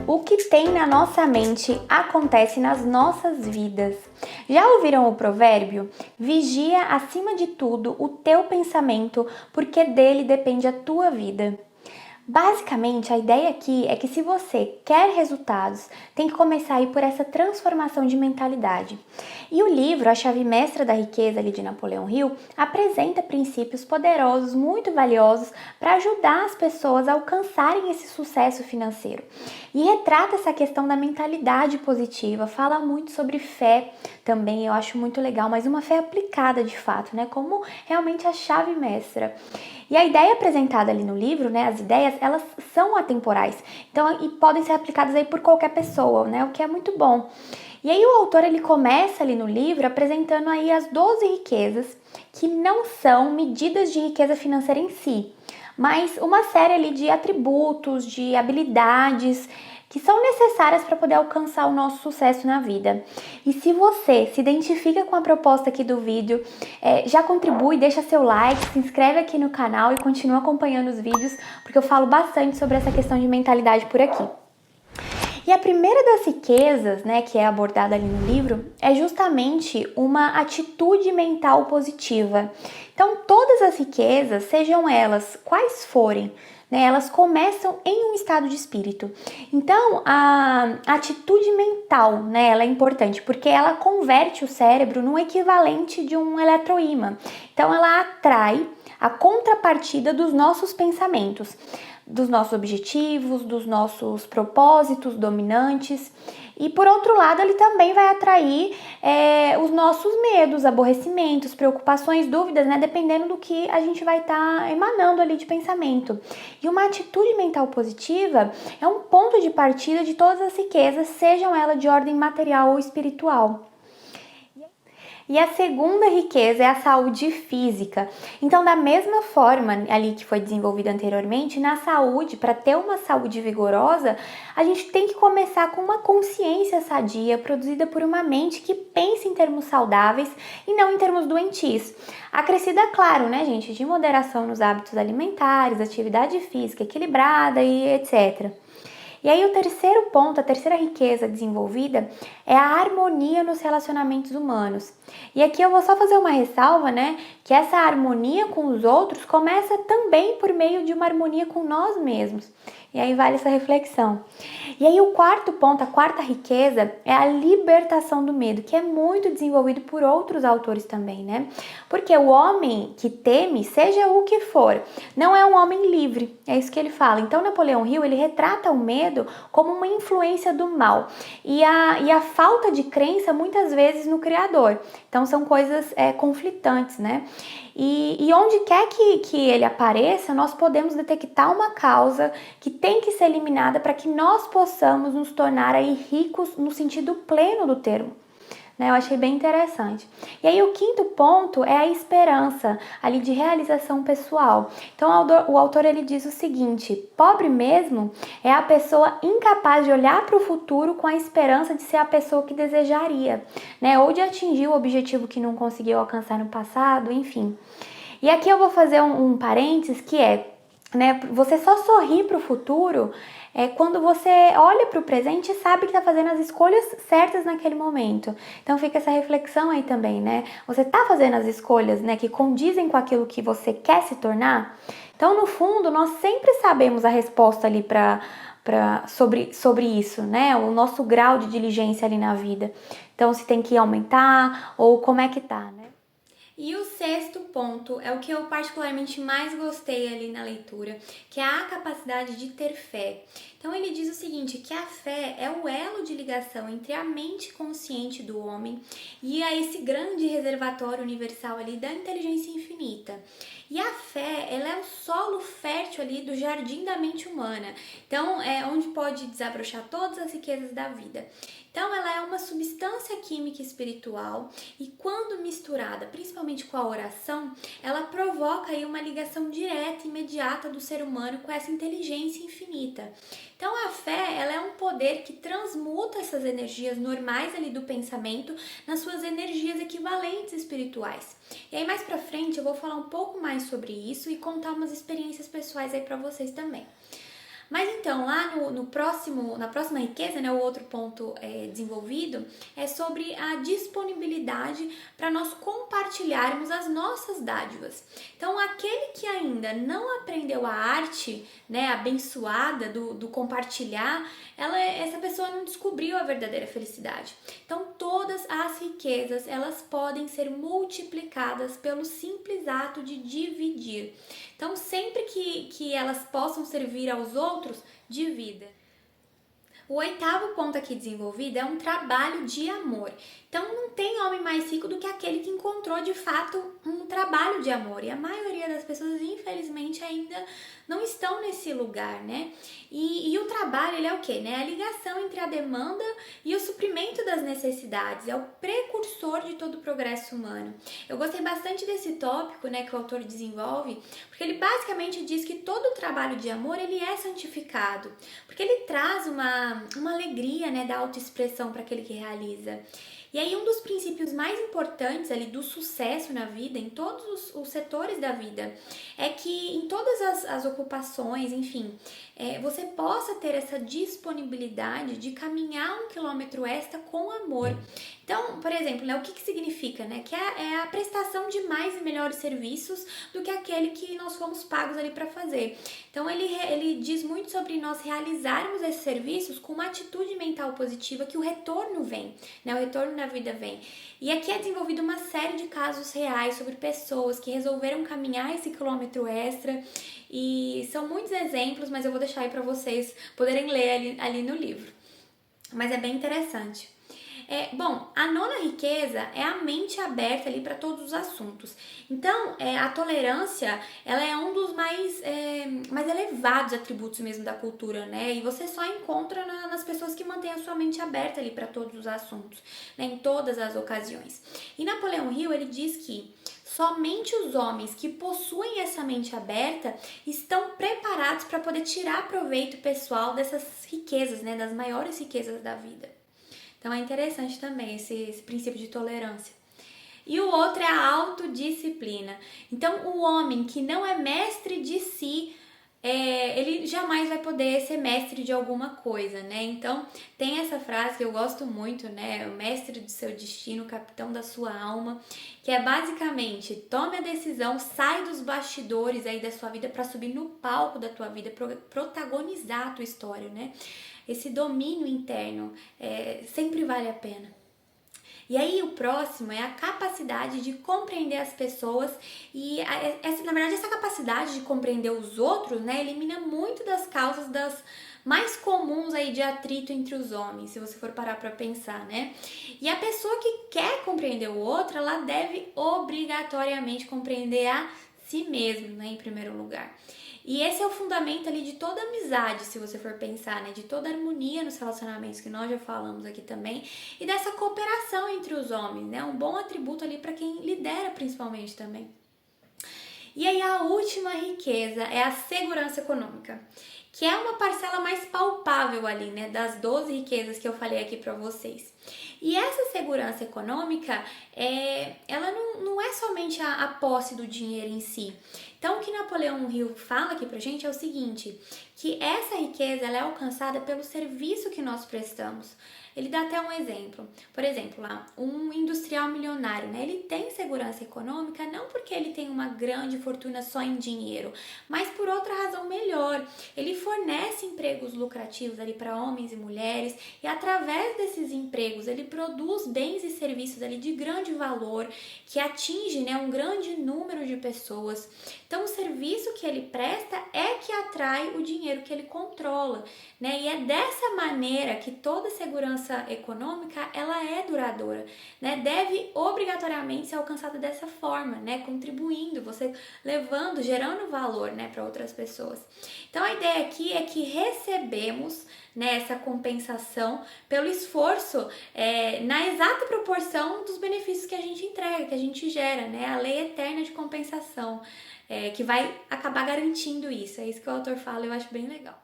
O que tem na nossa mente acontece nas nossas vidas. Já ouviram o provérbio? Vigia acima de tudo o teu pensamento, porque dele depende a tua vida. Basicamente, a ideia aqui é que se você quer resultados, tem que começar aí por essa transformação de mentalidade. E o livro A Chave Mestra da Riqueza, ali de Napoleão Hill, apresenta princípios poderosos, muito valiosos, para ajudar as pessoas a alcançarem esse sucesso financeiro. E retrata essa questão da mentalidade positiva, fala muito sobre fé também, eu acho muito legal, mas uma fé aplicada de fato, né? Como realmente a chave mestra. E a ideia apresentada ali no livro, né, as ideias, elas são atemporais. Então, e podem ser aplicadas aí por qualquer pessoa, né, o que é muito bom. E aí o autor, ele começa ali no livro apresentando aí as 12 riquezas, que não são medidas de riqueza financeira em si, mas uma série ali de atributos, de habilidades, que são necessárias para poder alcançar o nosso sucesso na vida. E se você se identifica com a proposta aqui do vídeo, já contribui, deixa seu like, se inscreve aqui no canal e continua acompanhando os vídeos, porque eu falo bastante sobre essa questão de mentalidade por aqui. E a primeira das riquezas, né, que é abordada ali no livro, é justamente uma atitude mental positiva. Então, todas as riquezas, sejam elas quais forem, né, elas começam em um estado de espírito. Então, a atitude mental, né, ela é importante, porque ela converte o cérebro num equivalente de um eletroímã. Então, ela atrai a contrapartida dos nossos pensamentos, dos nossos objetivos, dos nossos propósitos dominantes. E por outro lado, ele também vai atrair os nossos medos, aborrecimentos, preocupações, dúvidas, né? Dependendo do que a gente vai estar emanando ali de pensamento. E uma atitude mental positiva é um ponto de partida de todas as riquezas, sejam elas de ordem material ou espiritual. E a segunda riqueza é a saúde física. Então, da mesma forma ali que foi desenvolvida anteriormente, na saúde, para ter uma saúde vigorosa, a gente tem que começar com uma consciência sadia, produzida por uma mente que pensa em termos saudáveis e não em termos doentios. Acrescida, claro, né, gente, de moderação nos hábitos alimentares, atividade física equilibrada e etc. E aí o terceiro ponto, a terceira riqueza desenvolvida é a harmonia nos relacionamentos humanos. E aqui eu vou só fazer uma ressalva, né, que essa harmonia com os outros começa também por meio de uma harmonia com nós mesmos. E aí vale essa reflexão. E aí o quarto ponto, a quarta riqueza, é a libertação do medo, que é muito desenvolvido por outros autores também, né? Porque o homem que teme, seja o que for, não é um homem livre, é isso que ele fala. Então Napoleão Hill, ele retrata o medo como uma influência do mal e a falta de crença muitas vezes no Criador. Então são coisas conflitantes, né? E onde quer que ele apareça, nós podemos detectar uma causa que tem que ser eliminada para que nós possamos nos tornar aí ricos no sentido pleno do termo. Eu achei bem interessante. E aí o quinto ponto é a esperança ali de realização pessoal. Então o autor ele diz o seguinte: pobre mesmo é a pessoa incapaz de olhar para o futuro com a esperança de ser a pessoa que desejaria, né? Ou de atingir o objetivo que não conseguiu alcançar no passado, enfim. E aqui eu vou fazer um parênteses que né, você só sorri para o futuro quando você olha para o presente e sabe que está fazendo as escolhas certas naquele momento. Então fica essa reflexão aí também, né? Você está fazendo as escolhas, né, que condizem com aquilo que você quer se tornar? Então, no fundo, nós sempre sabemos a resposta ali sobre isso, né? O nosso grau de diligência ali na vida. Então, se tem que aumentar ou como é que tá, né? E o sexto ponto é o que eu particularmente mais gostei ali na leitura, que é a capacidade de ter fé. Então ele diz o seguinte, que a fé é o elo de ligação entre a mente consciente do homem e a esse grande reservatório universal ali da inteligência infinita. E a fé, ela é o solo fértil ali do jardim da mente humana. Então, é onde pode desabrochar todas as riquezas da vida. Então, ela é uma substância química espiritual e quando misturada, principalmente com a oração, ela provoca aí uma ligação direta e imediata do ser humano com essa inteligência infinita. Então, a fé, ela é um poder que transmuta essas energias normais ali do pensamento nas suas energias equivalentes espirituais. E aí, mais pra frente, eu vou falar um pouco mais sobre isso e contar umas experiências pessoais aí pra vocês também. Mas então, lá na próxima riqueza, né, o outro ponto desenvolvido é sobre a disponibilidade para nós compartilharmos as nossas dádivas. Então, aquele que ainda não aprendeu a arte, né, abençoada do compartilhar, essa pessoa não descobriu a verdadeira felicidade. Então, todas as riquezas, elas podem ser multiplicadas pelo simples ato de dividir. Então, sempre que elas possam servir aos outros, divida. O oitavo ponto aqui desenvolvido é um trabalho de amor. Então, não tem homem mais rico do que aquele que encontrou de fato um trabalho de amor. E a maioria das pessoas, infelizmente, ainda não estão nesse lugar, né? E o trabalho, ele é o quê? Né? A ligação entre a demanda e o suprimento das necessidades. É o precursor de todo o progresso humano. Eu gostei bastante desse tópico, né, que o autor desenvolve, porque ele basicamente diz que todo o trabalho de amor, ele é santificado. Porque ele traz uma alegria, né, da autoexpressão para aquele que realiza. E aí um dos princípios mais importantes ali do sucesso na vida, em todos os setores da vida, é que em todas as ocupações, enfim, você possa ter essa disponibilidade de caminhar 1 quilômetro extra com amor. Então, por exemplo, né, o que significa? Né? Que é a prestação de mais e melhores serviços do que aquele que nós fomos pagos ali para fazer. Então, ele diz muito sobre nós realizarmos esses serviços com uma atitude mental positiva que o retorno vem, né? O retorno da vida vem. E aqui é desenvolvida uma série de casos reais sobre pessoas que resolveram caminhar esse quilômetro extra e são muitos exemplos, mas eu vou deixar aí para vocês poderem ler ali no livro. Mas é bem interessante. Bom, a nona riqueza é a mente aberta ali para todos os assuntos. Então, a tolerância, ela é um dos mais elevados atributos mesmo da cultura, né? E você só encontra nas pessoas que mantêm a sua mente aberta ali para todos os assuntos, né? Em todas as ocasiões. E Napoleão Hill, ele diz que somente os homens que possuem essa mente aberta estão preparados para poder tirar proveito pessoal dessas riquezas, né? Das maiores riquezas da vida. Então é interessante também esse princípio de tolerância. E o outro é a autodisciplina. Então o homem que não é mestre de si, ele jamais vai poder ser mestre de alguma coisa, né? Então tem essa frase que eu gosto muito, né? O mestre do seu destino, o capitão da sua alma, que é basicamente: tome a decisão, sai dos bastidores aí da sua vida para subir no palco da tua vida, protagonizar a tua história, né? Esse domínio interno sempre vale a pena. E aí o próximo é a capacidade de compreender as pessoas e, na verdade, essa capacidade de compreender os outros, né, elimina muito das causas das mais comuns aí de atrito entre os homens, se você for parar para pensar, né? E a pessoa que quer compreender o outro, ela deve obrigatoriamente compreender a si mesma, né, em primeiro lugar. E esse é o fundamento ali de toda amizade, se você for pensar, né? De toda harmonia nos relacionamentos, que nós já falamos aqui também, e dessa cooperação entre os homens, né? Um bom atributo ali para quem lidera, principalmente, também. E aí a última riqueza é a segurança econômica, que é uma parcela mais palpável ali, né? Das 12 riquezas que eu falei aqui para vocês. E essa segurança econômica, ela não é somente a posse do dinheiro em si. Então, o que Napoleão Hill fala aqui pra gente é o seguinte, que essa riqueza ela é alcançada pelo serviço que nós prestamos. Ele dá até um exemplo. Por exemplo, lá, um industrial milionário, né? Ele tem segurança econômica não porque ele tem uma grande fortuna só em dinheiro, mas por outra razão melhor. Ele fornece empregos lucrativos ali para homens e mulheres e através desses empregos ele produz bens e serviços ali de grande valor que atinge, né, um grande número de pessoas. Então, o serviço que ele presta é que atrai o dinheiro que ele controla, né? E é dessa maneira que toda segurança econômica ela é duradoura, né? Deve obrigatoriamente ser alcançada dessa forma, né? Contribuindo, você levando, gerando valor, né, para outras pessoas. Então a ideia aqui é que recebemos, né, essa compensação pelo esforço na exata proporção dos benefícios que a gente entrega, que a gente gera, né? A lei eterna de compensação, que vai acabar garantindo isso. É isso que o autor fala, eu acho bem legal.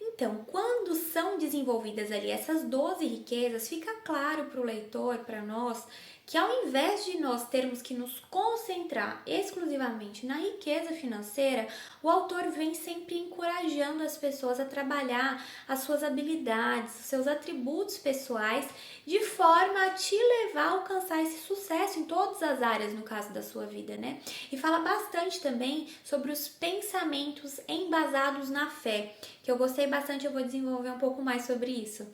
Então, quando são desenvolvidas ali essas 12 riquezas, fica claro para o leitor, para nós, que ao invés de nós termos que nos concentrar exclusivamente na riqueza financeira, o autor vem sempre encorajando as pessoas a trabalhar as suas habilidades, os seus atributos pessoais, de forma a te levar a alcançar esse sucesso em todas as áreas, no caso da sua vida, né? E fala bastante também sobre os pensamentos embasados na fé, que eu gostei bastante, eu vou desenvolver um pouco mais sobre isso.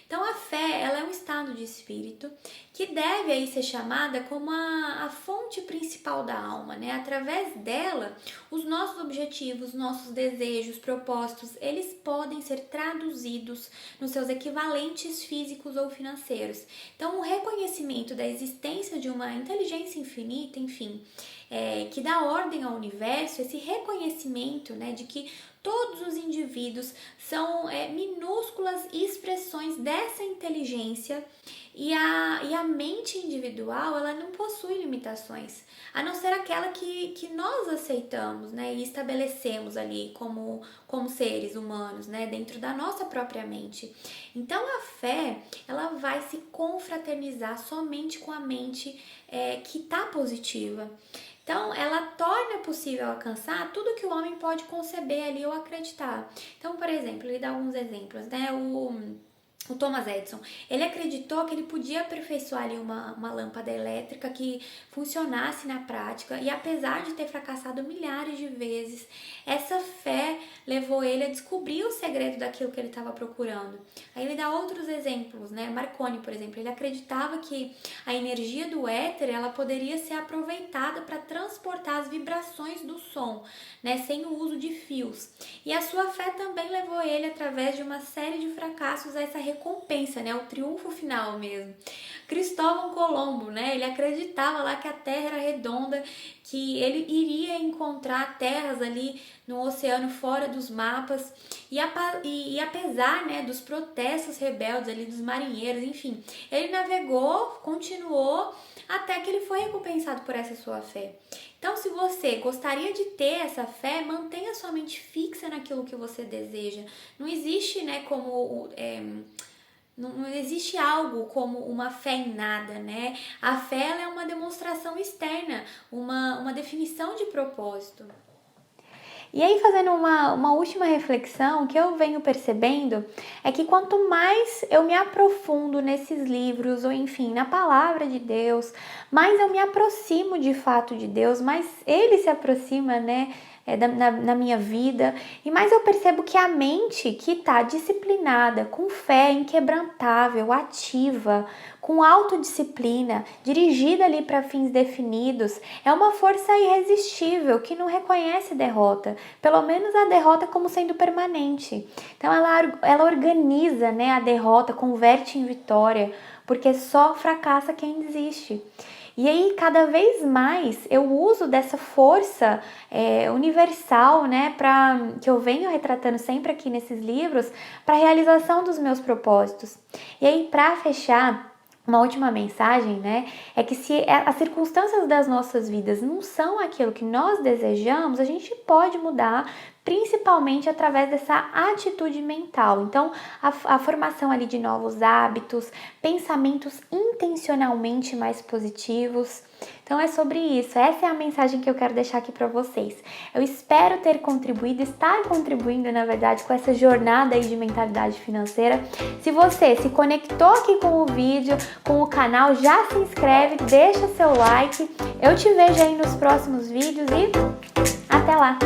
Então a fé, ela é um estado de espírito que deve aí ser chamada como a fonte principal da alma, né? Através dela, os nossos objetivos, nossos desejos, propósitos, eles podem ser traduzidos nos seus equivalentes físicos ou financeiros. Então o reconhecimento da existência de uma inteligência infinita, enfim, que dá ordem ao universo, esse reconhecimento, né, de que todos os indivíduos são minúsculas expressões dessa inteligência e a mente individual, ela não possui limitações, a não ser aquela que nós aceitamos, né, e estabelecemos ali como seres humanos, né, dentro da nossa própria mente. Então a fé, ela vai se confraternizar somente com a mente que está positiva. Então, ela torna possível alcançar tudo que o homem pode conceber ali ou acreditar. Então, por exemplo, ele dá alguns exemplos, né? O Thomas Edison, ele acreditou que ele podia aperfeiçoar ali uma lâmpada elétrica que funcionasse na prática, e apesar de ter fracassado milhares de vezes, essa fé levou ele a descobrir o segredo daquilo que ele estava procurando. Aí ele dá outros exemplos, né? Marconi, por exemplo, ele acreditava que a energia do éter, ela poderia ser aproveitada para transportar as vibrações do som, né? Sem o uso de fios. E a sua fé também levou ele, através de uma série de fracassos, a essa recompensa, né? O triunfo final mesmo. Cristóvão Colombo, né? Ele acreditava lá que a Terra era redonda, que ele iria encontrar terras ali no oceano fora dos mapas, e apesar, né, dos protestos rebeldes ali dos marinheiros, enfim, ele navegou, continuou, até que ele foi recompensado por essa sua fé. Então, se você gostaria de ter essa fé, mantenha sua mente fixa naquilo que você deseja. Não existe, né, não existe algo como uma fé em nada, né? A fé, ela é uma demonstração externa, uma definição de propósito. E aí, fazendo uma última reflexão, que eu venho percebendo é que quanto mais eu me aprofundo nesses livros, ou enfim, na palavra de Deus, mais eu me aproximo de fato de Deus, mais Ele se aproxima, né, na minha vida, e mais eu percebo que a mente que está disciplinada, com fé inquebrantável, ativa, com autodisciplina, dirigida ali para fins definidos, é uma força irresistível que não reconhece derrota, pelo menos a derrota como sendo permanente. Então ela organiza, né, a derrota, converte em vitória, porque só fracassa quem desiste. E aí, cada vez mais, eu uso dessa força universal, né, que eu venho retratando sempre aqui nesses livros, para a realização dos meus propósitos. E aí, para fechar, uma última mensagem, né, é que se as circunstâncias das nossas vidas não são aquilo que nós desejamos, a gente pode mudar, principalmente através dessa atitude mental. Então, a formação ali de novos hábitos, pensamentos intencionalmente mais positivos. Então é sobre isso, essa é a mensagem que eu quero deixar aqui para vocês. Eu espero ter contribuído, estar contribuindo, na verdade, com essa jornada aí de mentalidade financeira. Se você se conectou aqui com o vídeo, com o canal, já se inscreve, deixa seu like. Eu te vejo aí nos próximos vídeos e até lá!